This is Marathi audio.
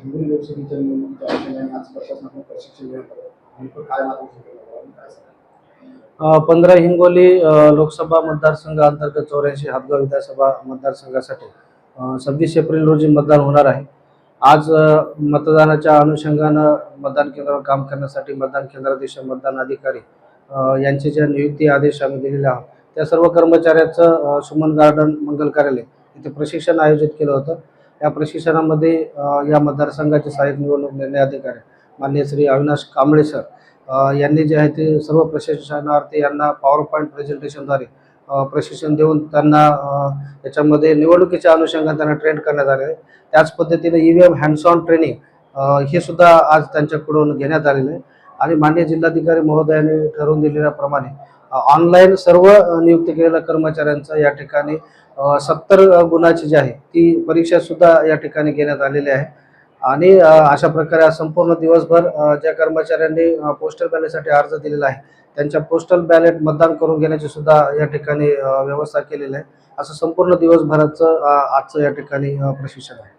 हिंगोली लोकसभेच्या निवडणुकीच्या अनुषंगाने आज प्रशासनाकडून प्रशिक्षण देण्यात आलं. नेमकं काय मार्गदर्शन करण्यात आलं आणि काय सांगाल? 15 हिंगोली लोकसभा मतदारसंघ अंतर्गत 84 हातगाव विधानसभा मतदारसंघासाठी 26 एप्रिल रोजी मतदान होणार आहे. आज मतदानाच्या अनुषंगानं मतदान केंद्रावर काम करण्यासाठी मतदान केंद्राधीश, मतदान अधिकारी यांचे जे नियुक्ती आदेश आम्ही दिलेले आहोत, त्या सर्व कर्मचाऱ्यांचं सुमन गार्डन मंगल कार्यालय इथे प्रशिक्षण आयोजित केलं होतं. या प्रशिक्षणामध्ये या मतदारसंघाचे सहाय्यक निवडणूक निर्णय अधिकारी माननीय श्री अविनाश कांबळे सर यांनी जे आहे ते सर्व प्रशिक्षणार्थी यांना पॉवर पॉईंट प्रेझेंटेशनद्वारे प्रशिक्षण देऊन त्यांना याच्यामध्ये निवडणुकीच्या अनुषंगाने त्यांना ट्रेन करण्यात आले आहे. त्याच पद्धतीने EVM हँड्स ऑन ट्रेनिंग हे सुद्धा आज त्यांच्याकडून घेण्यात आलेलं आहे. आणि माननीय जिल्हाधिकारी महोदयाने ठरवून दिलेल्याप्रमाणे ऑनलाईन सर्व नियुक्त केलेल्या कर्मचाऱ्यांचा या ठिकाणी 70 गुणाची जी आहे ती परीक्षा सुद्धा या ठिकाणी घेण्यात आलेली आहे. आणि अशा प्रकारे संपूर्ण दिवसभर ज्या कर्मचाऱ्यांनी पोस्टल बॅलेटसाठी अर्ज दिलेला आहे त्यांच्या पोस्टल बॅलेट मतदान करून घेण्याची सुद्धा या ठिकाणी व्यवस्था केलेली आहे. असं संपूर्ण दिवसभराचं आजचं या ठिकाणी प्रशिक्षण आहे.